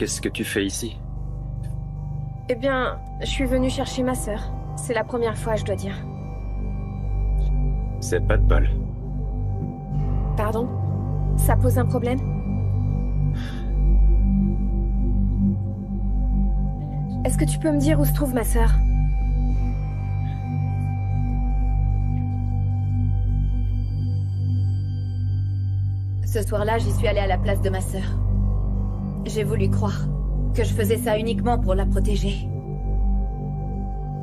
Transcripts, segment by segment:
Qu'est-ce que tu fais ici? Eh bien, je suis venue chercher ma sœur. C'est la première fois, je dois dire. C'est pas de bol. Pardon? Ça pose un problème? Est-ce que tu peux me dire où se trouve ma sœur? Ce soir-là, j'y suis allée à la place de ma sœur. J'ai voulu croire que je faisais ça uniquement pour la protéger.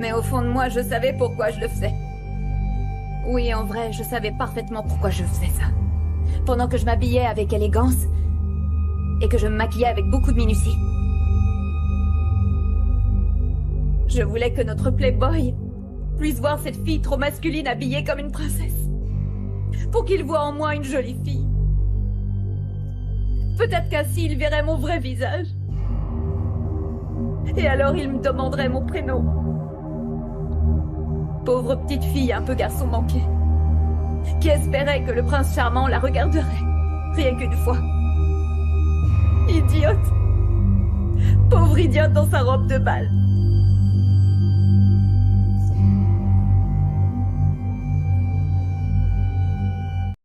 Mais au fond de moi, je savais pourquoi je le faisais. Oui, en vrai, je savais parfaitement pourquoi je faisais ça. Pendant que je m'habillais avec élégance et que je me maquillais avec beaucoup de minutie. Je voulais que notre playboy puisse voir cette fille trop masculine habillée comme une princesse. Pour qu'il voie en moi une jolie fille. Peut-être qu'ainsi il verrait mon vrai visage. Et alors il me demanderait mon prénom. Pauvre petite fille un peu garçon manqué, qui espérait que le prince charmant la regarderait, rien qu'une fois. Idiote. Pauvre idiote dans sa robe de bal.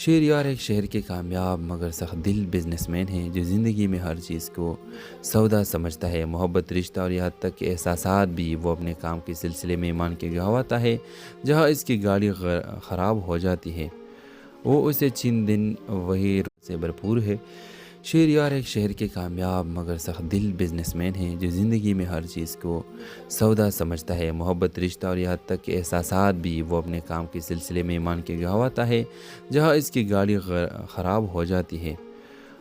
Shahryar ایک شہر کے کامیاب مگر سخت دل business man ہے جو زندگی میں ہر چیز کو سودا سمجھتا ہے، محبت، رشتہ اور یہاں تک کہ احساسات بھی۔ وہ اپنے کام کے سلسلے میں ایمان کے گہواتا ہے، جہاں اس کی گاڑی خراب ہو جاتی ہے وہ اسے چند دن وہی سے بھرپور ہے۔ شہریار ایک شہر کے کامیاب مگر سخت دل بزنس مین ہے جو زندگی میں ہر چیز کو سودا سمجھتا ہے، محبت، رشتہ اور یہاں تک کہ احساسات بھی۔ وہ اپنے کام کے سلسلے میں ایمان کے گہواتا ہے، جہاں اس کی گاڑی خراب ہو جاتی ہے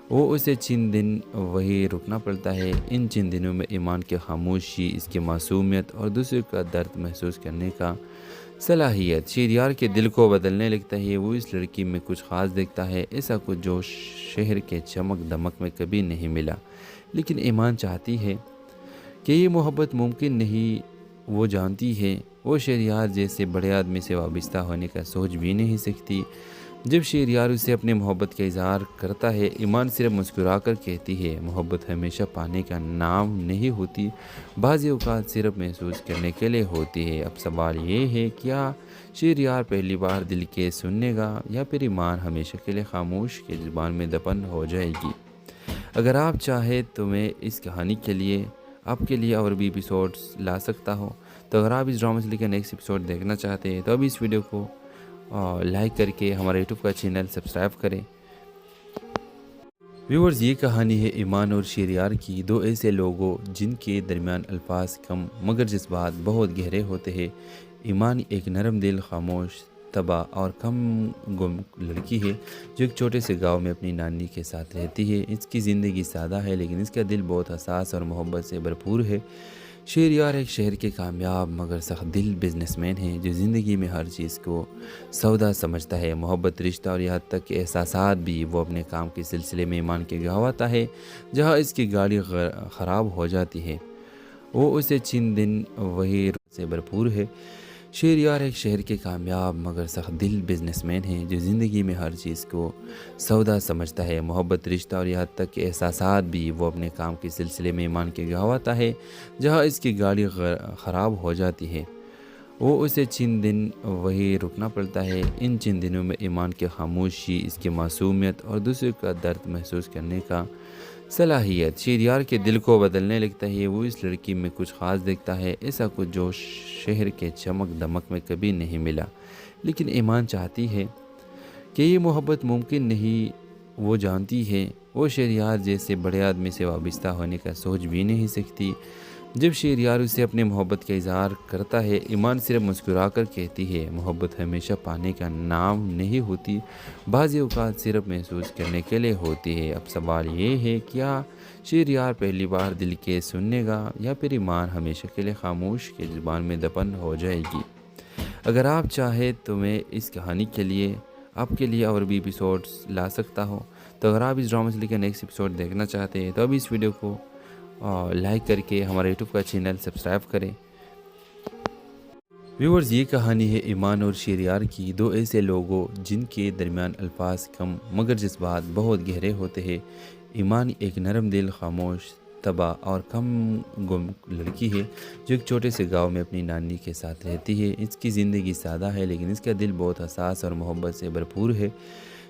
وہ اسے چند دن وہی رکنا پڑتا ہے۔ ان چند دنوں میں ایمان کی خاموشی، اس کی معصومیت اور دوسرے کا درد محسوس کرنے کا صلاحیت شہریار کے دل کو بدلنے لگتا ہے۔ وہ اس لڑکی میں کچھ خاص دیکھتا ہے، ایسا کچھ جو شہر کے چمک دمک میں کبھی نہیں ملا۔ لیکن ایمان چاہتی ہے کہ یہ محبت ممکن نہیں، وہ جانتی ہے وہ شہریار جیسے بڑے آدمی سے وابستہ ہونے کا سوچ بھی نہیں سکتی۔ جب شہریار اسے اپنے محبت کا اظہار کرتا ہے، ایمان صرف مسکرا کر کہتی ہے، محبت ہمیشہ پانے کا نام نہیں ہوتی، بعض اوقات صرف محسوس کرنے کے لیے ہوتی ہے۔ اب سوال یہ ہے، کیا شہریار پہلی بار دل کے سننے گا یا پھر ایمان ہمیشہ کے لیے خاموش کی زبان میں دفن ہو جائے گی؟ اگر آپ چاہیں تو میں اس کہانی کے لیے آپ کے لیے اور بھی ایپیسوڈز لا سکتا ہوں، تو اگر آپ اس ڈرامہ سے لے کے نیکسٹ ایپیسوڈ دیکھنا چاہتے ہیں تو ابھی اس ویڈیو کو لائک کر کے ہمارا یوٹیوب کا چینل سبسکرائب کریں۔ ویورز، یہ کہانی ہے ایمان اور شہریار کی، دو ایسے لوگوں جن کے درمیان الفاظ کم مگر جذبات بہت گہرے ہوتے ہیں۔ ایمان ایک نرم دل، خاموش، تباہ اور کم گم لڑکی ہے جو ایک چھوٹے سے گاؤں میں اپنی نانی کے ساتھ رہتی ہے۔ اس کی زندگی سادہ ہے لیکن اس کا دل بہت حساس اور محبت سے بھرپور ہے۔ شہریار ایک شہر کے کامیاب مگر سخت دل بزنس مین ہے جو زندگی میں ہر چیز کو سودا سمجھتا ہے، محبت، رشتہ اور یہاں تک کہ احساسات بھی۔ وہ اپنے کام کے سلسلے میں ایمان کے گہواتا ہے، جہاں اس کی گاڑی خراب ہو جاتی ہے وہ اسے چند دن وہی سے بھرپور ہے۔ شہریار ایک شہر کے کامیاب مگر سخت دل بزنس مین ہے جو زندگی میں ہر چیز کو سودا سمجھتا ہے، محبت، رشتہ اور یہاں تک کہ احساسات بھی۔ وہ اپنے کام کے سلسلے میں ایمان کے گہواتا ہے، جہاں اس کی گاڑی خراب ہو جاتی ہے وہ اسے چند دن وہی رکنا پڑتا ہے۔ ان چند دنوں میں ایمان کی خاموشی، اس کی معصومیت اور دوسرے کا درد محسوس کرنے کا صلاحیت شہریار کے دل کو بدلنے لگتا ہے۔ وہ اس لڑکی میں کچھ خاص دیکھتا ہے، ایسا کچھ جو شہر کے چمک دمک میں کبھی نہیں ملا۔ لیکن ایمان چاہتی ہے کہ یہ محبت ممکن نہیں، وہ جانتی ہے وہ شہریار جیسے بڑے آدمی سے وابستہ ہونے کا سوچ بھی نہیں سکتی۔ جب شہریار اسے اپنے محبت کا اظہار کرتا ہے، ایمان صرف مسکرا کر کہتی ہے، محبت ہمیشہ پانے کا نام نہیں ہوتی، بعض اوقات صرف محسوس کرنے کے لیے ہوتی ہے۔ اب سوال یہ ہے، کیا شہریار پہلی بار دل کے سننے گا یا پھر ایمان ہمیشہ کے لیے خاموش کی زبان میں دفن ہو جائے گی؟ اگر آپ چاہیں تو میں اس کہانی کے لیے آپ کے لیے اور بھی ایپیسوڈز لا سکتا ہوں، تو اگر آپ اس ڈرامہ سے لے کے نیکسٹ ایپیسوڈ دیکھنا چاہتے ہیں تو ابھی اس ویڈیو کو لائک کر کے ہمارا یوٹیوب کا چینل سبسکرائب کریں۔ ویورز، یہ کہانی ہے ایمان اور شہریار کی، دو ایسے لوگوں جن کے درمیان الفاظ کم مگر جذبات بہت گہرے ہوتے ہیں۔ ایمان ایک نرم دل، خاموش، تباہ اور کم گم لڑکی ہے جو ایک چھوٹے سے گاؤں میں اپنی نانی کے ساتھ رہتی ہے۔ اس کی زندگی سادہ ہے لیکن اس کا دل بہت حساس اور محبت سے بھرپور ہے۔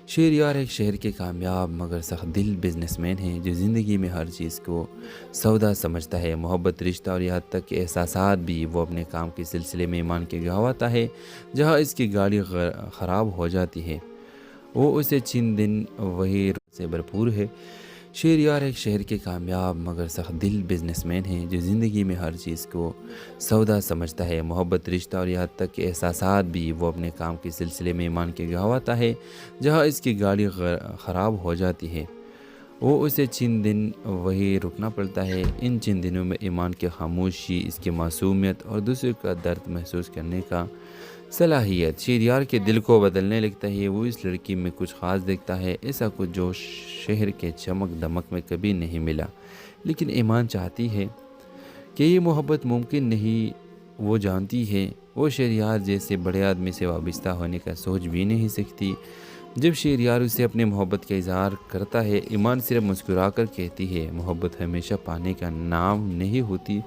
شہریار ایک شہر کے کامیاب مگر سخت دل بزنس مین ہے جو زندگی میں ہر چیز کو سودا سمجھتا ہے، محبت، رشتہ اور یہاں تک کہ احساسات بھی۔ وہ اپنے کام کے سلسلے میں ایمان کے گہواتا ہے، جہاں اس کی گاڑی خراب ہو جاتی ہے وہ اسے چند دن وہی سے بھرپور ہے۔ شہریار ایک شہر کے کامیاب مگر سخت دل بزنس مین ہے جو زندگی میں ہر چیز کو سودا سمجھتا ہے، محبت، رشتہ اور یہاں تک کہ احساسات بھی۔ وہ اپنے کام کے سلسلے میں ایمان کے گہواتا ہے، جہاں اس کی گاڑی خراب ہو جاتی ہے وہ اسے چند دن وہی رکنا پڑتا ہے۔ ان چند دنوں میں ایمان کی خاموشی، اس کی معصومیت اور دوسرے کا درد محسوس کرنے کا صلاحیت شہریار کے دل کو بدلنے لگتا ہے۔ وہ اس لڑکی میں کچھ خاص دیکھتا ہے، ایسا کچھ جو شہر کے چمک دمک میں کبھی نہیں ملا۔ لیکن ایمان چاہتی ہے کہ یہ محبت ممکن نہیں، وہ جانتی ہے وہ شہریار جیسے بڑے آدمی سے وابستہ ہونے کا سوچ بھی نہیں سکتی۔ جب شہریار اسے اپنے محبت کا اظہار کرتا ہے، ایمان صرف مسکرا کر کہتی ہے محبت ہمیشہ پانے کا نام نہیں ہوتی،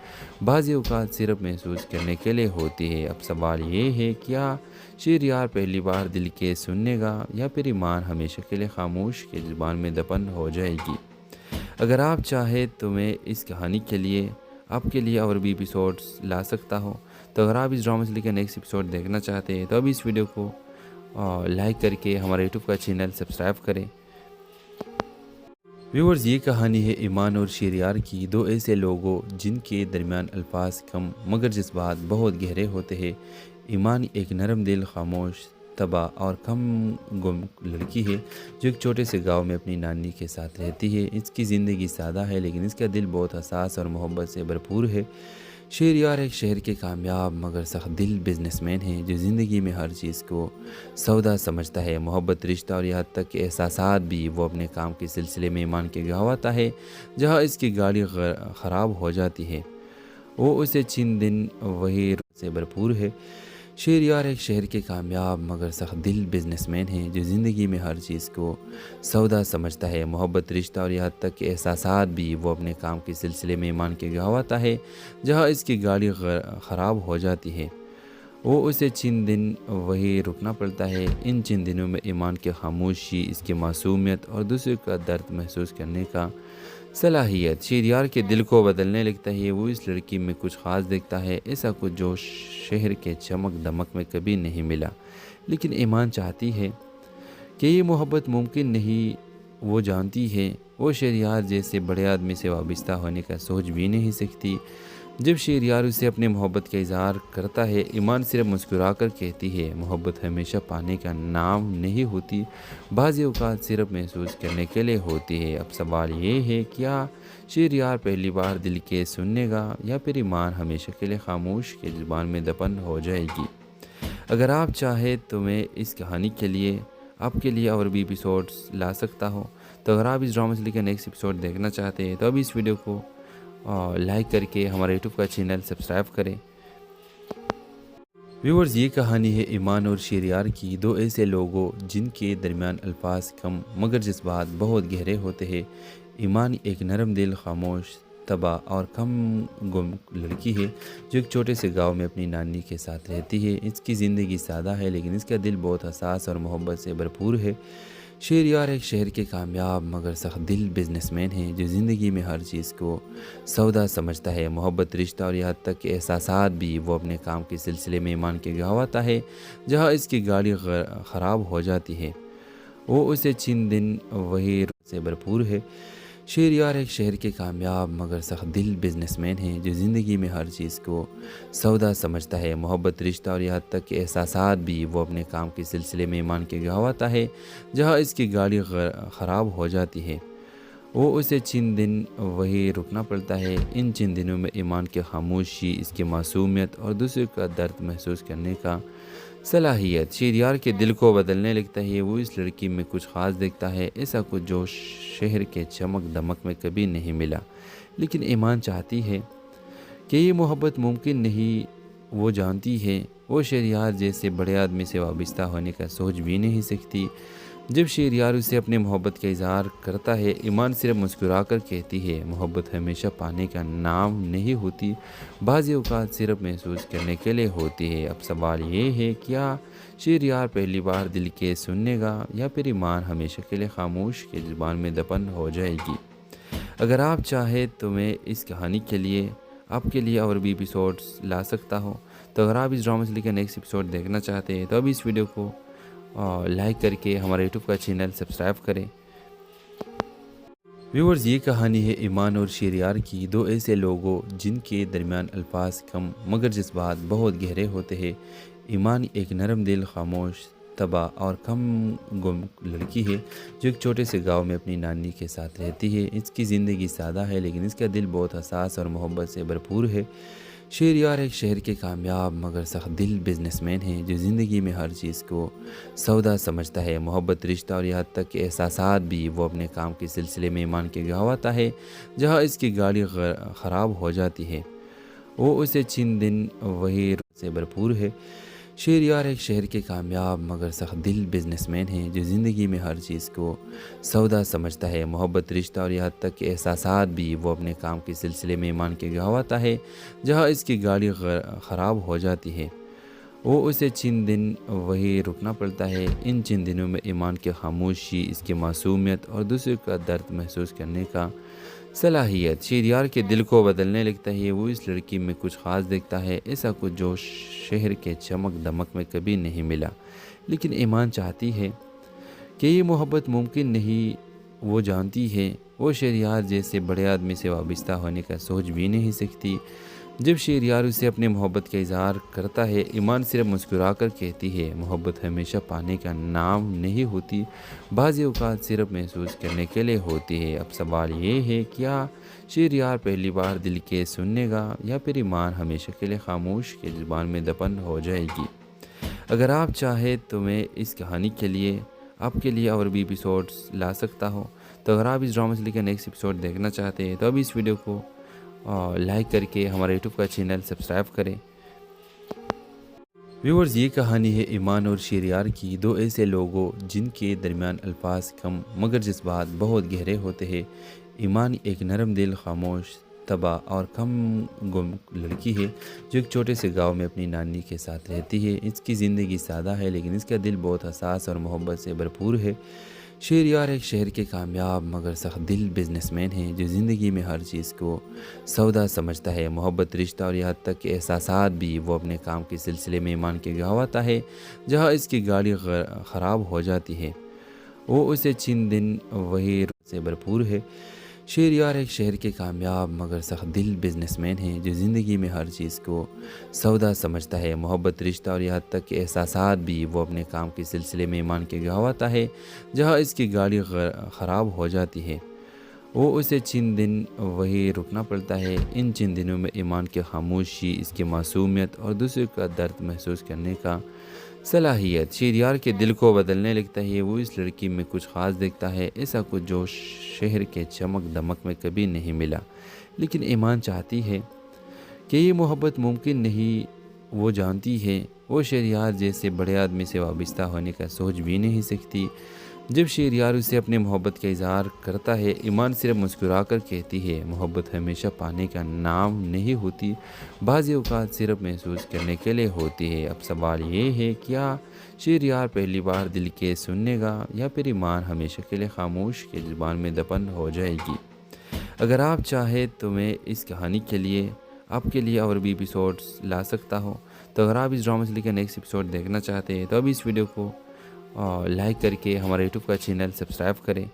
بعض اوقات صرف محسوس کرنے کے لیے ہوتی ہے۔ اب سوال یہ ہے، کیا شہریار پہلی بار دل کے سننے گا یا پھر ایمان ہمیشہ کے لیے خاموش کی زبان میں دفن ہو جائے گی؟ اگر آپ چاہیں تو میں اس کہانی کے لیے آپ کے لیے اور بھی ایپیسوڈز لا سکتا ہوں، تو اگر آپ اس ڈرامہ سے لے کے نیکسٹ ایپیسوڈ دیکھنا چاہتے ہیں تو ابھی اس ویڈیو کو لائک کر کے ہمارے یوٹیوب کا چینل سبسکرائب کریں۔ ویورز، یہ کہانی ہے ایمان اور شہریار کی، دو ایسے لوگوں جن کے درمیان الفاظ کم مگر جذبات بہت گہرے ہوتے ہیں۔ ایمان ایک نرم دل، خاموش طبع اور کم گم لڑکی ہے جو ایک چھوٹے سے گاؤں میں اپنی نانی کے ساتھ رہتی ہے۔ اس کی زندگی سادہ ہے لیکن اس کا دل بہت حساس اور محبت سے بھرپور ہے۔ شہریار ایک شہر کے کامیاب مگر سخت دل بزنس مین ہے جو زندگی میں ہر چیز کو سودا سمجھتا ہے، محبت، رشتہ اور یہاں تک کہ احساسات بھی۔ وہ اپنے کام کے سلسلے میں ایمان کے گاؤں آتا ہے جہاں اس کی گاڑی خراب ہو جاتی ہے۔ وہ اسے چند دن وہی سے بھرپور ہے۔ شہریار ایک شہر کے کامیاب مگر سخت دل بزنس مین ہے جو زندگی میں ہر چیز کو سودا سمجھتا ہے، محبت، رشتہ اور یہاں تک کہ احساسات بھی۔ وہ اپنے کام کے سلسلے میں ایمان کے گاؤں آتا ہے جہاں اس کی گاڑی خراب ہو جاتی ہے۔ وہ اسے چند دن وہی رکنا پڑتا ہے۔ ان چند دنوں میں ایمان کی خاموشی، اس کی معصومیت اور دوسرے کا درد محسوس کرنے کا صلاحیت شہریار کے دل کو بدلنے لگتا ہے۔ وہ اس لڑکی میں کچھ خاص دیکھتا ہے، ایسا کچھ جو شہر کے چمک دمک میں کبھی نہیں ملا۔ لیکن ایمان چاہتی ہے کہ یہ محبت ممکن نہیں۔ وہ جانتی ہے وہ شہریار جیسے بڑے آدمی سے وابستہ ہونے کا سوچ بھی نہیں سکتی۔ جب شہریار اسے اپنے محبت کا اظہار کرتا ہے، ایمان صرف مسکرا کر کہتی ہے محبت ہمیشہ پانے کا نام نہیں ہوتی، بعض اوقات صرف محسوس کرنے کے لیے ہوتی ہے۔ اب سوال یہ ہے، کیا شہریار پہلی بار دل کے سننے گا یا پھر ایمان ہمیشہ کے لیے خاموش کی زبان میں دفن ہو جائے گی؟ اگر آپ چاہیں تو میں اس کہانی کے لیے آپ کے لیے اور بھی ایپیسوڈز لا سکتا ہوں، تو اگر آپ اس ڈرامہ سے لے کے نیکسٹ ایپیسوڈ دیکھنا چاہتے ہیں تو ابھی اس ویڈیو کو لائک کر کے ہمارے یوٹیوب کا چینل سبسکرائب کریں۔ ویورز، یہ کہانی ہے ایمان اور شہریار کی، دو ایسے لوگوں جن کے درمیان الفاظ کم مگر جذبات بہت گہرے ہوتے ہیں۔ ایمان ایک نرم دل، خاموش طبع اور کم گم لڑکی ہے جو ایک چھوٹے سے گاؤں میں اپنی نانی کے ساتھ رہتی ہے۔ اس کی زندگی سادہ ہے لیکن اس کا دل بہت حساس اور محبت سے بھرپور ہے۔ شہریار ایک شہر کے کامیاب مگر سخت دل بزنس مین ہے جو زندگی میں ہر چیز کو سودا سمجھتا ہے، محبت، رشتہ اور یہاں تک کہ احساسات بھی۔ وہ اپنے کام کے سلسلے میں ایمان کے گاؤں آتا ہے جہاں اس کی گاڑی خراب ہو جاتی ہے۔ وہ اسے چند دن وہی سے بھرپور ہے۔ شہریار ایک شہر کے کامیاب مگر سخت دل بزنس مین ہے جو زندگی میں ہر چیز کو سودا سمجھتا ہے، محبت، رشتہ اور یہاں تک کہ احساسات بھی۔ وہ اپنے کام کے سلسلے میں ایمان کے گاؤں آتا ہے جہاں اس کی گاڑی خراب ہو جاتی ہے۔ وہ اسے چند دن وہی رکنا پڑتا ہے۔ ان چند دنوں میں ایمان کی خاموشی، اس کی معصومیت اور دوسرے کا درد محسوس کرنے کا صلاحیت شہریار کے دل کو بدلنے لگتا ہے۔ وہ اس لڑکی میں کچھ خاص دیکھتا ہے، ایسا کچھ جو شہر کے چمک دمک میں کبھی نہیں ملا۔ لیکن ایمان چاہتی ہے کہ یہ محبت ممکن نہیں۔ وہ جانتی ہے وہ شہریار جیسے بڑے آدمی سے وابستہ ہونے کا سوچ بھی نہیں سکتی۔ جب شہریار اسے اپنے محبت کا اظہار کرتا ہے، ایمان صرف مسکرا کر کہتی ہے محبت ہمیشہ پانے کا نام نہیں ہوتی، بعض اوقات صرف محسوس کرنے کے لیے ہوتی ہے۔ اب سوال یہ ہے، کیا شہریار پہلی بار دل کے سننے گا یا پھر ایمان ہمیشہ کے لیے خاموش کی زبان میں دفن ہو جائے گی؟ اگر آپ چاہیں تو میں اس کہانی کے لیے آپ کے لیے اور بھی ایپیسوڈز لا سکتا ہوں، تو اگر آپ اس ڈرامہ سے لے کے نیکسٹ ایپیسوڈ دیکھنا چاہتے ہیں تو ابھی اس ویڈیو کو لائک کر کے ہمارے یوٹیوب کا چینل سبسکرائب کریں۔ ویورز، یہ کہانی ہے ایمان اور شہریار کی، دو ایسے لوگوں جن کے درمیان الفاظ کم مگر جذبات بہت گہرے ہوتے ہیں۔ ایمان ایک نرم دل، خاموش طبع اور کم گم لڑکی ہے جو ایک چھوٹے سے گاؤں میں اپنی نانی کے ساتھ رہتی ہے۔ اس کی زندگی سادہ ہے لیکن اس کا دل بہت حساس اور محبت سے بھرپور ہے۔ شہریار ایک شہر کے کامیاب مگر سخت دل بزنس مین ہے جو زندگی میں ہر چیز کو سودا سمجھتا ہے، محبت، رشتہ اور یہاں تک کہ احساسات بھی۔ وہ اپنے کام کے سلسلے میں ایمان کے گاؤں آتا ہے جہاں اس کی گاڑی خراب ہو جاتی ہے۔ وہ اسے چند دن وہی سے بھرپور ہے۔ شہریار ایک شہر کے کامیاب مگر سخت دل بزنس مین ہیں جو زندگی میں ہر چیز کو سودا سمجھتا ہے، محبت، رشتہ اور یہاں تک کہ احساسات بھی۔ وہ اپنے کام کے سلسلے میں ایمان کے گہواتا ہے، جہاں اس کی گاڑی خراب ہو جاتی ہے وہ اسے چند دن وہی رکنا پڑتا ہے۔ ان چند دنوں میں ایمان کی خاموشی، اس کی معصومیت اور دوسرے کا درد محسوس کرنے کا صلاحیت شہریار کے دل کو بدلنے لگتا ہے۔ وہ اس لڑکی میں کچھ خاص دیکھتا ہے، ایسا کچھ جو شہر کے چمک دمک میں کبھی نہیں ملا۔ لیکن ایمان چاہتی ہے کہ یہ محبت ممکن نہیں، وہ جانتی ہے وہ شہریار جیسے بڑے آدمی سے وابستہ ہونے کا سوچ بھی نہیں سکتی۔ جب شہریار اسے اپنے محبت کا اظہار کرتا ہے، ایمان صرف مسکرا کر کہتی ہے، محبت ہمیشہ پانے کا نام نہیں ہوتی، بعض اوقات صرف محسوس کرنے کے لیے ہوتی ہے۔ اب سوال یہ ہے، کیا شہریار پہلی بار دل کے سننے گا یا پھر ایمان ہمیشہ کے لیے خاموش کے زبان میں دفن ہو جائے گی؟ اگر آپ چاہیں تو میں اس کہانی کے لیے آپ کے لیے اور بھی ایپیسوڈز لا سکتا ہوں، تو اگر آپ اس ڈرامہ سے لے کے نیکسٹ ایپیسوڈ دیکھنا چاہتے ہیں تو ابھی اس ویڈیو کو لائک کر کے ہمارے یوٹیوب کا چینل سبسکرائب کریں۔ ویورز، یہ کہانی ہے ایمان اور شہریار کی، دو ایسے لوگوں جن کے درمیان الفاظ کم مگر جذبات بہت گہرے ہوتے ہیں۔ ایمان ایک نرم دل، خاموش طبع اور کم گم لڑکی ہے جو ایک چھوٹے سے گاؤں میں اپنی نانی کے ساتھ رہتی ہے۔ اس کی زندگی سادہ ہے لیکن اس کا دل بہت حساس اور محبت سے بھرپور ہے۔ شہریار ایک شہر کے کامیاب مگر سخت دل بزنس مین ہیں جو زندگی میں ہر چیز کو سودا سمجھتا ہے، محبت، رشتہ اور یہاں تک کہ احساسات بھی۔ وہ اپنے کام کے سلسلے میں ایمان کے گہواتا ہے، جہاں اس کی گاڑی خراب ہو جاتی ہے وہ اسے چند دن وہی سے بھرپور ہے۔ شہریار ایک شہر کے کامیاب مگر سخت دل بزنس مین ہیں جو زندگی میں ہر چیز کو سودا سمجھتا ہے، محبت، رشتہ اور یہاں تک کہ احساسات بھی۔ وہ اپنے کام کے سلسلے میں ایمان کے گہواتا ہے، جہاں اس کی گاڑی خراب ہو جاتی ہے وہ اسے چند دن وہی رکنا پڑتا ہے۔ ان چند دنوں میں ایمان کی خاموشی، اس کی معصومیت اور دوسرے کا درد محسوس کرنے کا صلاحیت شہریار کے دل کو بدلنے لگتا ہے۔ وہ اس لڑکی میں کچھ خاص دیکھتا ہے، ایسا کچھ جو شہر کے چمک دمک میں کبھی نہیں ملا۔ لیکن ایمان چاہتی ہے کہ یہ محبت ممکن نہیں، وہ جانتی ہے وہ شہریار جیسے بڑے آدمی سے وابستہ ہونے کا سوچ بھی نہیں سکتی۔ جب شہریار اسے اپنے محبت کا اظہار کرتا ہے، ایمان صرف مسکرا کر کہتی ہے، محبت ہمیشہ پانے کا نام نہیں ہوتی، بعض اوقات صرف محسوس کرنے کے لیے ہوتی ہے۔ اب سوال یہ ہے، کیا شہریار پہلی بار دل کے سننے گا یا پھر ایمان ہمیشہ کے لیے خاموش کے زبان میں دفن ہو جائے گی؟ اگر آپ چاہیں تو میں اس کہانی کے لیے آپ کے لیے اور بھی ایپیسوڈز لا سکتا ہوں، تو اگر آپ اس ڈرامہ سے لے کے نیکسٹ ایپیسوڈ دیکھنا چاہتے ہیں تو ابھی اس ویڈیو کو لائک کر کے ہمارے یوٹیوب کا چینل سبسکرائب کریں۔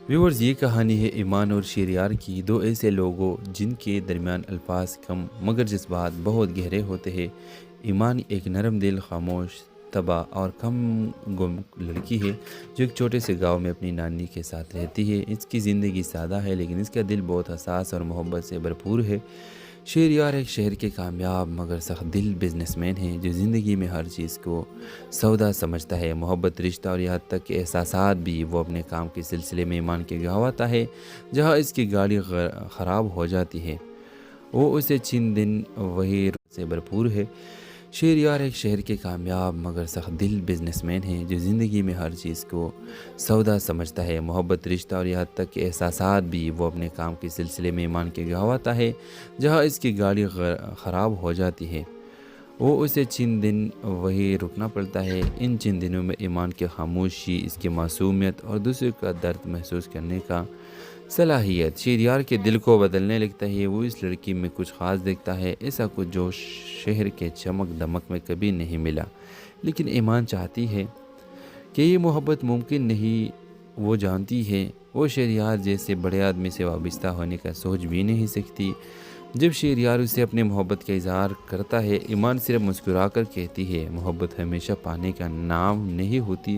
ویورز، یہ کہانی ہے ایمان اور شہریار کی، دو ایسے لوگوں جن کے درمیان الفاظ کم مگر جذبات بہت گہرے ہوتے ہیں۔ ایمان ایک نرم دل، خاموش طبع اور کم گم لڑکی ہے جو ایک چھوٹے سے گاؤں میں اپنی نانی کے ساتھ رہتی ہے۔ اس کی زندگی سادہ ہے لیکن اس کا دل بہت حساس اور محبت سے بھرپور ہے۔ شہریار ایک شہر کے کامیاب مگر سخت دل بزنس مین ہیں جو زندگی میں ہر چیز کو سودا سمجھتا ہے، محبت، رشتہ اور یہاں تک کہ احساسات بھی۔ وہ اپنے کام کے سلسلے میں ایمان کے گہواتا ہے، جہاں اس کی گاڑی خراب ہو جاتی ہے وہ اسے چند دن وہی سے بھرپور ہے۔ شہریار ایک شہر کے کامیاب مگر سخت دل بزنس مین ہیں جو زندگی میں ہر چیز کو سودا سمجھتا ہے، محبت، رشتہ اور یہاں تک کہ احساسات بھی۔ وہ اپنے کام کے سلسلے میں ایمان کے گہواتا ہے، جہاں اس کی گاڑی خراب ہو جاتی ہے وہ اسے چند دن وہی رکنا پڑتا ہے۔ ان چند دنوں میں ایمان کی خاموشی، اس کی معصومیت اور دوسرے کا درد محسوس کرنے کا صلاحیت شہریار کے دل کو بدلنے لگتا ہے۔ وہ اس لڑکی میں کچھ خاص دیکھتا ہے، ایسا کچھ جو شہر کے چمک دمک میں کبھی نہیں ملا۔ لیکن ایمان چاہتی ہے کہ یہ محبت ممکن نہیں، وہ جانتی ہے وہ شہریار جیسے بڑے آدمی سے وابستہ ہونے کا سوچ بھی نہیں سکتی۔ جب شہریار اسے اپنے محبت کا اظہار کرتا ہے، ایمان صرف مسکرا کر کہتی ہے، محبت ہمیشہ پانے کا نام نہیں ہوتی،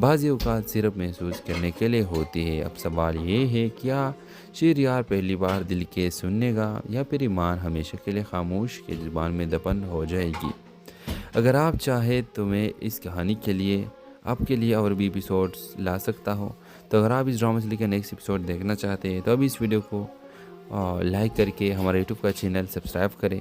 بعض اوقات صرف محسوس کرنے کے لیے ہوتی ہے۔ اب سوال یہ ہے، کیا شہریار پہلی بار دل کے سننے گا یا پھر ایمان ہمیشہ کے لیے خاموش کے زبان میں دفن ہو جائے گی؟ اگر آپ چاہیں تو میں اس کہانی کے لیے آپ کے لیے اور بھی ایپیسوڈز لا سکتا ہوں، تو اگر آپ اس ڈرامہ سے لے کے نیکسٹ ایپیسوڈ دیکھنا چاہتے ہیں تو ابھی اس ویڈیو کو لائک کر کے ہمارے یوٹیوب کا چینل سبسکرائب کریں۔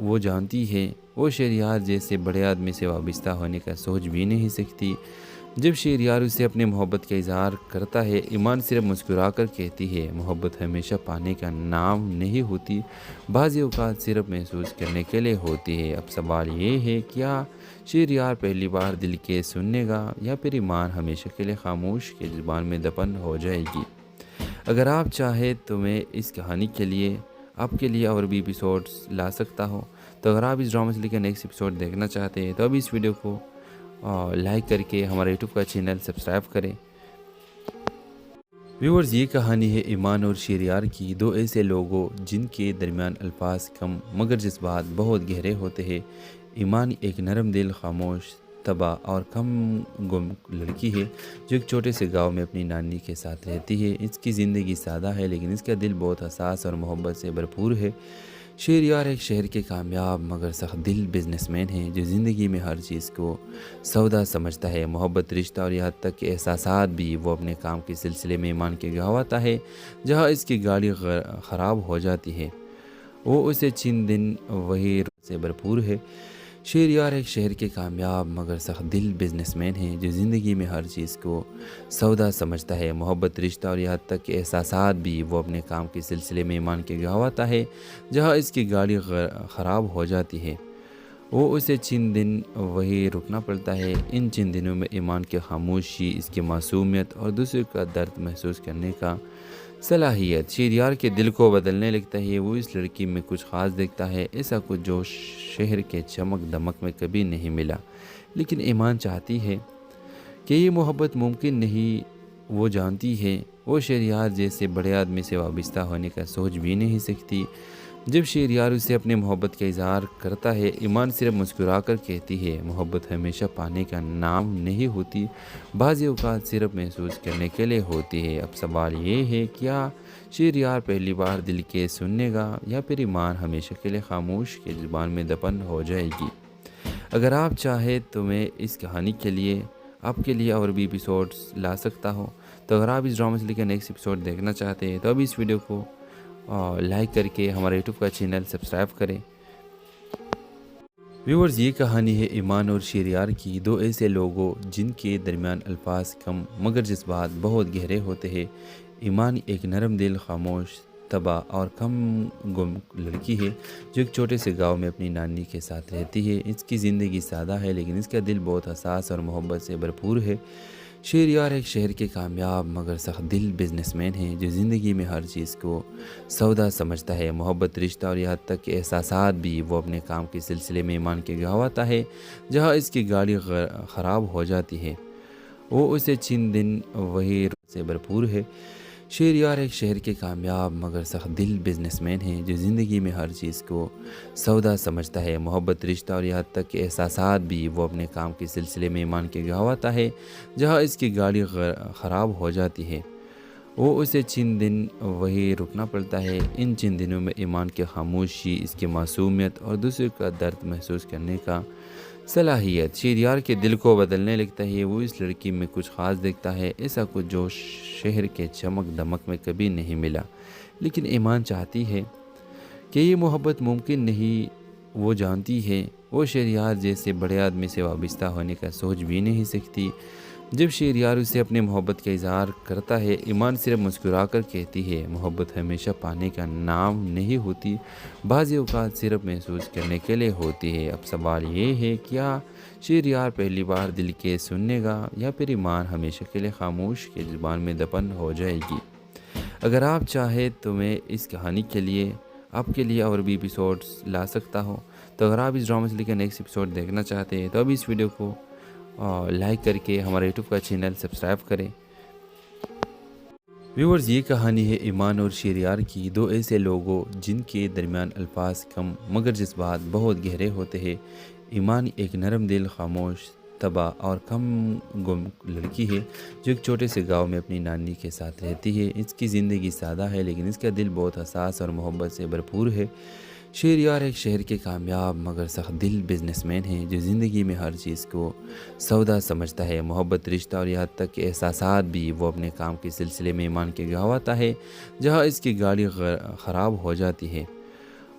وہ جانتی ہے وہ شہریار جیسے بڑے آدمی سے وابستہ ہونے کا سوچ بھی نہیں سکتی۔ جب شہریار اسے اپنے محبت کا اظہار کرتا ہے، ایمان صرف مسکرا کر کہتی ہے، محبت ہمیشہ پانے کا نام نہیں ہوتی، بعض اوقات صرف محسوس کرنے کے لیے ہوتی ہے۔ اب سوال یہ ہے، کیا شہریار پہلی بار دل کے سننے گا یا پھر ایمان ہمیشہ کے لیے خاموش کے زبان میں دفن ہو جائے گی؟ اگر آپ چاہیں تو میں اس کہانی کے لیے آپ کے لیے اور بھی ایپیسوڈز لا سکتا ہوں، تو اگر آپ اس ڈرامہ سے لے کے نیکسٹ ایپیسوڈ دیکھنا چاہتے ہیں تو ابھی اس ویڈیو کو لائک کر کے ہمارے یوٹیوب کا چینل سبسکرائب کریں۔ ویورز، یہ کہانی ہے ایمان اور شہریار کی، دو ایسے لوگوں جن کے درمیان الفاظ کم مگر جذبات بہت گہرے ہوتے ہیں۔ ایمان ایک نرم دل، خاموش طبع اور کم گم لڑکی ہے جو ایک چھوٹے سے گاؤں میں اپنی نانی کے ساتھ رہتی ہے۔ اس کی زندگی سادہ ہے لیکن اس کا دل بہت حساس اور محبت سے بھرپور ہے۔ شہریار ایک شہر کے کامیاب مگر سخت دل بزنس مین ہے جو زندگی میں ہر چیز کو سودا سمجھتا ہے، محبت، رشتہ اور یہاں تک کہ احساسات بھی۔ وہ اپنے کام کے سلسلے میں ایمان کے گاؤں آتا ہے جہاں اس کی گاڑی خراب ہو جاتی ہے۔ وہ اسے چند دن وہی سے بھرپور ہے۔ شہریار ایک شہر کے کامیاب مگر سخت دل بزنس مین ہے جو زندگی میں ہر چیز کو سودا سمجھتا ہے، محبت، رشتہ اور یہاں تک کہ احساسات بھی۔ وہ اپنے کام کے سلسلے میں ایمان کے گاؤں آتا ہے جہاں اس کی گاڑی خراب ہو جاتی ہے۔ وہ اسے چند دن وہی رکنا پڑتا ہے۔ ان چند دنوں میں ایمان کی خاموشی، اس کی معصومیت اور دوسرے کا درد محسوس کرنے کا صلاحیت شہریار کے دل کو بدلنے لگتا ہے۔ وہ اس لڑکی میں کچھ خاص دیکھتا ہے، ایسا کچھ جو شہر کے چمک دمک میں کبھی نہیں ملا۔ لیکن ایمان چاہتی ہے کہ یہ محبت ممکن نہیں۔ وہ جانتی ہے وہ شہریار جیسے بڑے آدمی سے وابستہ ہونے کا سوچ بھی نہیں سکتی۔ جب شہریار اسے اپنے محبت کا اظہار کرتا ہے، ایمان صرف مسکرا کر کہتی ہے، محبت ہمیشہ پانے کا نام نہیں ہوتی، بعض اوقات صرف محسوس کرنے کے لیے ہوتی ہے۔ اب سوال یہ ہے، کیا شہریار پہلی بار دل کے سننے گا یا پھر ایمان ہمیشہ کے لیے خاموش کے زبان میں دفن ہو جائے گی؟ اگر آپ چاہیں تو میں اس کہانی کے لیے آپ کے لیے اور بھی ایپیسوڈز لا سکتا ہوں، تو اگر آپ اس ڈرامہ سے لے کے نیکسٹ ایپیسوڈ دیکھنا چاہتے ہیں تو ابھی اس ویڈیو کو لائک کر کے ہمارے یوٹیوب کا چینل سبسکرائب کریں۔ ویورز، یہ کہانی ہے ایمان اور شہریار کی، دو ایسے لوگوں جن کے درمیان الفاظ کم مگر جذبات بہت گہرے ہوتے ہیں۔ ایمان ایک نرم دل، خاموش طبع اور کم گم لڑکی ہے جو ایک چھوٹے سے گاؤں میں اپنی نانی کے ساتھ رہتی ہے۔ اس کی زندگی سادہ ہے لیکن اس کا دل بہت حساس اور محبت سے بھرپور ہے۔ شہریار ایک شہر کے کامیاب مگر سخت دل بزنس مین ہے جو زندگی میں ہر چیز کو سودا سمجھتا ہے، محبت، رشتہ اور یہاں تک کہ احساسات بھی۔ وہ اپنے کام کے سلسلے میں ایمان کے گاؤں آتا ہے جہاں اس کی گاڑی خراب ہو جاتی ہے۔ وہ اسے چند دن وہی سے بھرپور ہے۔ شہریار ایک شہر کے کامیاب مگر سخت دل بزنس مین ہے جو زندگی میں ہر چیز کو سودا سمجھتا ہے، محبت، رشتہ اور یہاں تک کہ احساسات بھی۔ وہ اپنے کام کے سلسلے میں ایمان کے گاؤں آتا ہے جہاں اس کی گاڑی خراب ہو جاتی ہے۔ وہ اسے چند دن وہی رکنا پڑتا ہے۔ ان چند دنوں میں ایمان کی خاموشی، اس کی معصومیت اور دوسرے کا درد محسوس کرنے کا صلاحیت شہریار کے دل کو بدلنے لگتا ہے۔ وہ اس لڑکی میں کچھ خاص دیکھتا ہے، ایسا کچھ جو شہر کے چمک دمک میں کبھی نہیں ملا۔ لیکن ایمان چاہتی ہے کہ یہ محبت ممکن نہیں۔ وہ جانتی ہے وہ شہریار جیسے بڑے آدمی سے وابستہ ہونے کا سوچ بھی نہیں سکتی۔ جب شہریار اسے اپنے محبت کا اظہار کرتا ہے، ایمان صرف مسکرا کر کہتی ہے، محبت ہمیشہ پانے کا نام نہیں ہوتی، بعض اوقات صرف محسوس کرنے کے لیے ہوتی ہے۔ اب سوال یہ ہے، کیا شہریار پہلی بار دل کے سننے گا یا پھر ایمان ہمیشہ کے لیے خاموش کے زبان میں دفن ہو جائے گی؟ اگر آپ چاہیں تو میں اس کہانی کے لیے آپ کے لیے اور بھی ایپیسوڈز لا سکتا ہوں، تو اگر آپ اس ڈرامہ سے لے کے نیکسٹ ایپیسوڈ دیکھنا چاہتے ہیں تو ابھی اس ویڈیو کو لائک کر کے ہمارے یوٹیوب کا چینل سبسکرائب کریں۔ ویورز، یہ کہانی ہے ایمان اور شہریار کی، دو ایسے لوگوں جن کے درمیان الفاظ کم مگر جذبات بہت گہرے ہوتے ہیں۔ ایمان ایک نرم دل، خاموش طبع اور کم گم لڑکی ہے جو ایک چھوٹے سے گاؤں میں اپنی نانی کے ساتھ رہتی ہے۔ اس کی زندگی سادہ ہے لیکن اس کا دل بہت حساس اور محبت سے بھرپور ہے۔ شہریار ایک شہر کے کامیاب مگر سخت دل بزنس مین ہے جو زندگی میں ہر چیز کو سودا سمجھتا ہے، محبت، رشتہ اور یہاں تک کہ احساسات بھی۔ وہ اپنے کام کے سلسلے میں ایمان کے گاؤں آتا ہے جہاں اس کی گاڑی خراب ہو جاتی ہے۔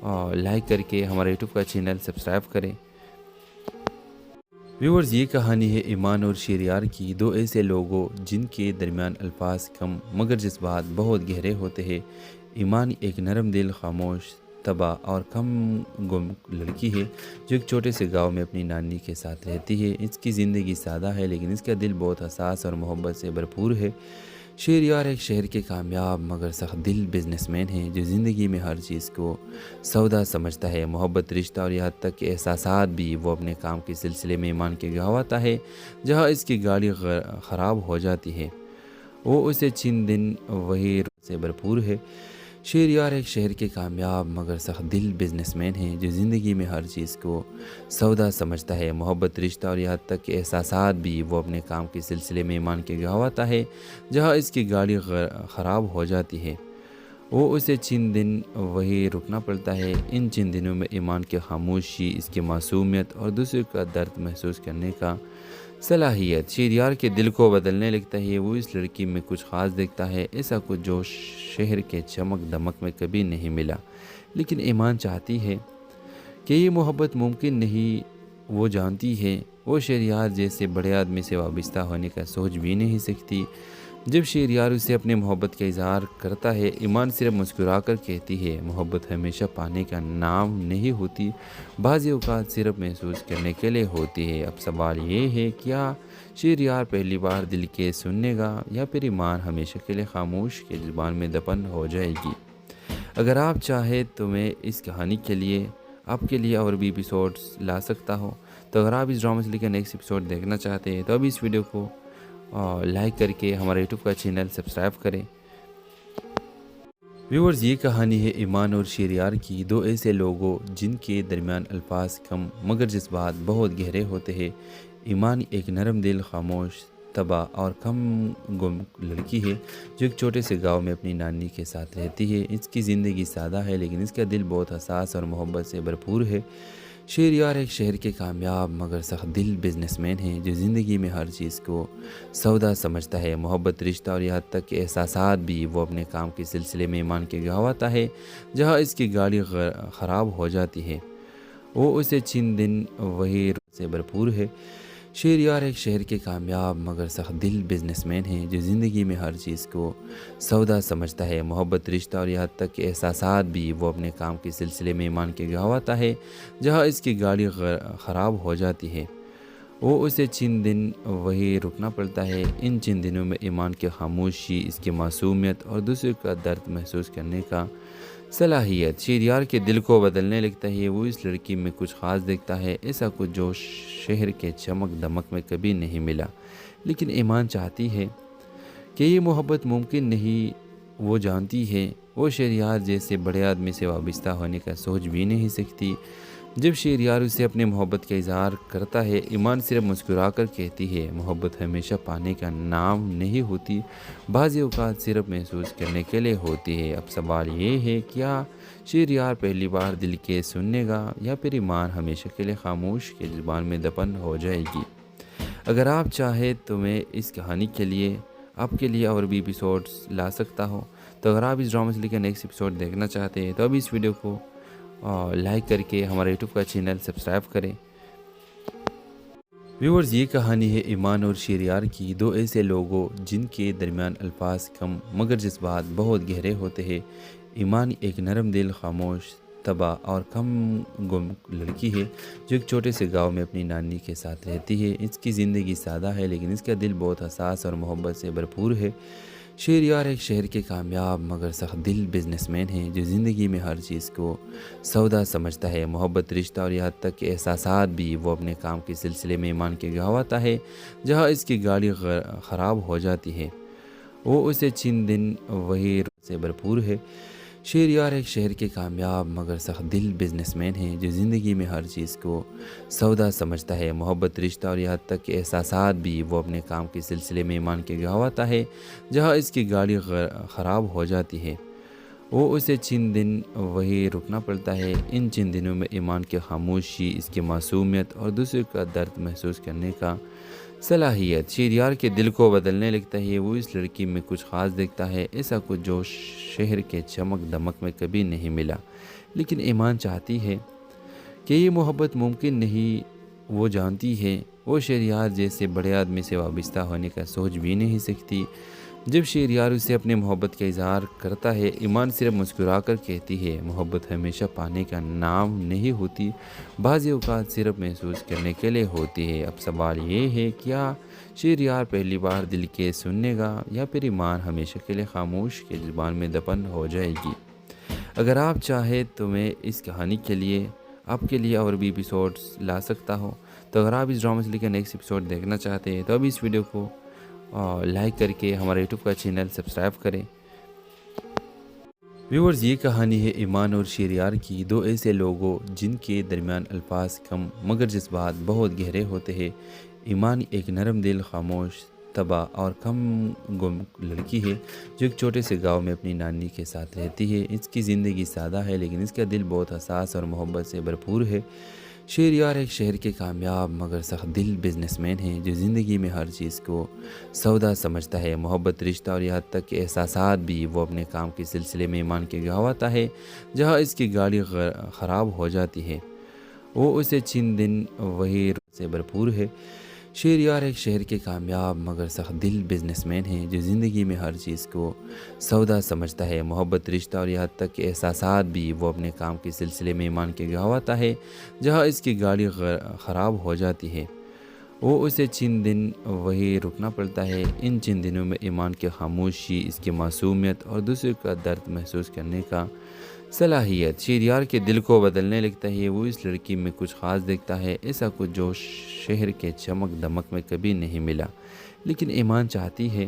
اور لائک کر کے ہمارا یوٹیوب کا چینل سبسکرائب کریں۔ ویورز، یہ کہانی ہے ایمان اور شہریار کی، دو ایسے لوگوں جن کے درمیان الفاظ کم مگر جذبات بہت گہرے ہوتے ہیں۔ ایمان ایک نرم دل، خاموش طبع اور کم گم لڑکی ہے جو ایک چھوٹے سے گاؤں میں اپنی نانی کے ساتھ رہتی ہے۔ اس کی زندگی سادہ ہے لیکن اس کا دل بہت حساس اور محبت سے بھرپور ہے۔ شہریار ایک شہر کے کامیاب مگر سخت دل بزنس مین ہے جو زندگی میں ہر چیز کو سودا سمجھتا ہے، محبت، رشتہ اور یہاں تک کہ احساسات بھی۔ وہ اپنے کام کے سلسلے میں ایمان کے گاؤں آتا ہے جہاں اس کی گاڑی خراب ہو جاتی ہے۔ وہ اسے چند دن وہی سے بھرپور ہے۔ شہریار ایک شہر کے کامیاب مگر سخت دل بزنس مین ہے جو زندگی میں ہر چیز کو سودا سمجھتا ہے، محبت، رشتہ اور یہاں تک کہ احساسات بھی۔ وہ اپنے کام کے سلسلے میں ایمان کے گاؤں آتا ہے جہاں اس کی گاڑی خراب ہو جاتی ہے۔ وہ اسے چند دن وہی رکنا پڑتا ہے۔ ان چند دنوں میں ایمان کی خاموشی، اس کی معصومیت اور دوسرے کا درد محسوس کرنے کا صلاحیت شہریار کے دل کو بدلنے لگتا ہے۔ وہ اس لڑکی میں کچھ خاص دیکھتا ہے، ایسا کچھ جو شہر کے چمک دمک میں کبھی نہیں ملا۔ لیکن ایمان چاہتی ہے کہ یہ محبت ممکن نہیں۔ وہ جانتی ہے وہ شہریار جیسے بڑے آدمی سے وابستہ ہونے کا سوچ بھی نہیں سکتی۔ جب شہریار اسے اپنے محبت کا اظہار کرتا ہے، ایمان صرف مسکرا کر کہتی ہے، محبت ہمیشہ پانے کا نام نہیں ہوتی، بعض اوقات صرف محسوس کرنے کے لیے ہوتی ہے۔ اب سوال یہ ہے، کیا شہریار پہلی بار دل کے سننے گا یا پھر ایمان ہمیشہ کے لیے خاموش کے زبان میں دفن ہو جائے گی؟ اگر آپ چاہیں تو میں اس کہانی کے لیے آپ کے لیے اور بھی ایپیسوڈز لا سکتا ہوں۔ تو اگر آپ اس ڈرامہ سے لے کر نیکسٹ ایپیسوڈ دیکھنا چاہتے ہیں تو اب اس ویڈیو کو لائک کر کے ہمارا یوٹیوب کا چینل سبسکرائب کریں۔ ویورز، یہ کہانی ہے ایمان اور شہریار کی، دو ایسے لوگوں جن کے درمیان الفاظ کم مگر جذبات بہت گہرے ہوتے ہیں۔ ایمان ایک نرم دل، خاموش، تباہ اور کم گم لڑکی ہے جو ایک چھوٹے سے گاؤں میں اپنی نانی کے ساتھ رہتی ہے۔ اس کی زندگی سادہ ہے لیکن اس کا دل بہت حساس اور محبت سے بھرپور ہے۔ شہریار ایک شہر کے کامیاب مگر سخت دل بزنس مین ہے جو زندگی میں ہر چیز کو سودا سمجھتا ہے، محبت، رشتہ اور یہاں تک کہ احساسات بھی۔ وہ اپنے کام کے سلسلے میں ایمان کے گاؤں آتا ہے جہاں اس کی گاڑی خراب ہو جاتی ہے۔ وہ اسے چند دن وہی سے بھرپور ہے۔ شہریار ایک شہر کے کامیاب مگر سخت دل بزنس مین ہے جو زندگی میں ہر چیز کو سودا سمجھتا ہے، محبت، رشتہ اور یہاں تک کہ احساسات بھی۔ وہ اپنے کام کے سلسلے میں ایمان کے گاؤں آتا ہے جہاں اس کی گاڑی خراب ہو جاتی ہے۔ وہ اسے چند دن وہی رکنا پڑتا ہے۔ ان چند دنوں میں ایمان کی خاموشی، اس کی معصومیت اور دوسرے کا درد محسوس کرنے کا صلاحیت شہریار کے دل کو بدلنے لگتا ہے۔ وہ اس لڑکی میں کچھ خاص دیکھتا ہے، ایسا کچھ جو شہر کے چمک دمک میں کبھی نہیں ملا۔ لیکن ایمان چاہتی ہے کہ یہ محبت ممکن نہیں۔ وہ جانتی ہے وہ شہریار جیسے بڑے آدمی سے وابستہ ہونے کا سوچ بھی نہیں سکتی۔ جب شہریار اسے اپنے محبت کا اظہار کرتا ہے، ایمان صرف مسکرا کر کہتی ہے، محبت ہمیشہ پانے کا نام نہیں ہوتی، بعض اوقات صرف محسوس کرنے کے لیے ہوتی ہے۔ اب سوال یہ ہے، کیا شہریار پہلی بار دل کے سننے گا یا پھر ایمان ہمیشہ کے لیے خاموش کے زبان میں دفن ہو جائے گی؟ اگر آپ چاہیں تو میں اس کہانی کے لیے آپ کے لیے اور بھی ایپیسوڈز لا سکتا ہوں۔ تو اگر آپ اس ڈرامہ سے لے کر نیکسٹ ایپیسوڈ دیکھنا چاہتے ہیں تو اب اس ویڈیو کو لائک کر کے ہمارا یوٹیوب کا چینل سبسکرائب کریں۔ ویورز، یہ کہانی ہے ایمان اور شہریار کی، دو ایسے لوگوں جن کے درمیان الفاظ کم مگر جذبات بہت گہرے ہوتے ہیں۔ ایمان ایک نرم دل، خاموش، تباہ اور کم گم لڑکی ہے جو ایک چھوٹے سے گاؤں میں اپنی نانی کے ساتھ رہتی ہے۔ اس کی زندگی سادہ ہے لیکن اس کا دل بہت حساس اور محبت سے بھرپور ہے۔ شہریار ایک شہر کے کامیاب مگر سخت دل بزنس مین ہے جو زندگی میں ہر چیز کو سودا سمجھتا ہے، محبت، رشتہ اور یہاں تک کہ احساسات بھی۔ وہ اپنے کام کے سلسلے میں ایمان کے گاؤں آتا ہے جہاں اس کی گاڑی خراب ہو جاتی ہے۔ وہ اسے چند دن وہی سے بھرپور ہے۔ شہریار ایک شہر کے کامیاب مگر سخت دل بزنس مین ہے جو زندگی میں ہر چیز کو سودا سمجھتا ہے، محبت، رشتہ اور یہاں تک کہ احساسات بھی۔ وہ اپنے کام کے سلسلے میں ایمان کے گاؤں آتا ہے جہاں اس کی گاڑی خراب ہو جاتی ہے۔ وہ اسے چند دن وہی رکنا پڑتا ہے۔ ان چند دنوں میں ایمان کی خاموشی، اس کی معصومیت اور دوسرے کا درد محسوس کرنے کا صلاحیت شہریار کے دل کو بدلنے لگتا ہے۔ وہ اس لڑکی میں کچھ خاص دیکھتا ہے، ایسا کچھ جو شہر کے چمک دمک میں کبھی نہیں ملا۔ لیکن ایمان چاہتی ہے کہ یہ محبت ممکن نہیں۔ وہ جانتی ہے وہ شہریار جیسے بڑے آدمی سے وابستہ ہونے کا سوچ بھی نہیں سکتی۔ جب شہریار اسے اپنے محبت کا اظہار کرتا ہے، ایمان صرف مسکرا کر کہتی ہے، محبت ہمیشہ پانے کا نام نہیں ہوتی، بعض اوقات صرف محسوس کرنے کے لیے ہوتی ہے۔ اب سوال یہ ہے، کیا شہریار پہلی بار دل کے سننے گا یا پھر ایمان ہمیشہ کے لیے خاموش کے زبان میں دفن ہو جائے گی؟ اگر آپ چاہیں تو میں اس کہانی کے لیے آپ کے لیے اور بھی ایپیسوڈز لا سکتا ہوں۔ تو اگر آپ اس ڈرامہ سے لے کر نیکسٹ ایپیسوڈ دیکھنا چاہتے ہیں تو اب اس ویڈیو کو لائک کر کے ہمارا یوٹیوب کا چینل سبسکرائب کریں۔ ویورز، یہ کہانی ہے ایمان اور شہریار کی، دو ایسے لوگوں جن کے درمیان الفاظ کم مگر جذبات بہت گہرے ہوتے ہیں۔ ایمان ایک نرم دل، خاموش، تباہ اور کم گم لڑکی ہے جو ایک چھوٹے سے گاؤں میں اپنی نانی کے ساتھ رہتی ہے۔ اس کی زندگی سادہ ہے لیکن اس کا دل بہت حساس اور محبت سے بھرپور ہے۔ شہریار ایک شہر کے کامیاب مگر سخت دل بزنس مین ہے جو زندگی میں ہر چیز کو سودا سمجھتا ہے، محبت، رشتہ اور یہاں تک کہ احساسات بھی۔ وہ اپنے کام کے سلسلے میں ایمان کے گاؤں آتا ہے جہاں اس کی گاڑی خراب ہو جاتی ہے۔ وہ اسے چند دن وہی سے بھرپور ہے۔ شہریار ایک شہر کے کامیاب مگر سخت دل بزنس مین ہے جو زندگی میں ہر چیز کو سودا سمجھتا ہے، محبت، رشتہ اور یہاں تک کہ احساسات بھی۔ وہ اپنے کام کے سلسلے میں ایمان کے گاؤں آتا ہے جہاں اس کی گاڑی خراب ہو جاتی ہے۔ وہ اسے چند دن وہی رکنا پڑتا ہے۔ ان چند دنوں میں ایمان کی خاموشی، اس کی معصومیت اور دوسرے کا درد محسوس کرنے کا صلاحیت شہریار کے دل کو بدلنے لگتا ہے۔ وہ اس لڑکی میں کچھ خاص دیکھتا ہے، ایسا کچھ جو شہر کے چمک دمک میں کبھی نہیں ملا۔ لیکن ایمان چاہتی ہے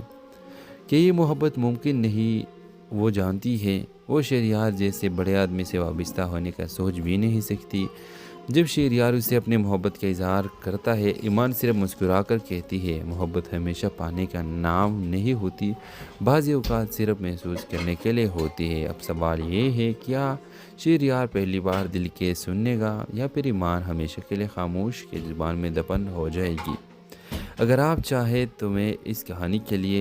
کہ یہ محبت ممکن نہیں. وہ جانتی ہے وہ شہریار جیسے بڑے آدمی سے وابستہ ہونے کا سوچ بھی نہیں سکتی. جب شہریار اسے اپنے محبت کا اظہار کرتا ہے ایمان صرف مسکرا کر کہتی ہے محبت ہمیشہ پانے کا نام نہیں ہوتی، بعض اوقات صرف محسوس کرنے کے لیے ہوتی ہے. اب سوال یہ ہے کیا شہریار پہلی بار دل کے سننے گا یا پھر ایمان ہمیشہ کے لیے خاموش کے زبان میں دفن ہو جائے گی؟ اگر آپ چاہیں تو میں اس کہانی کے لیے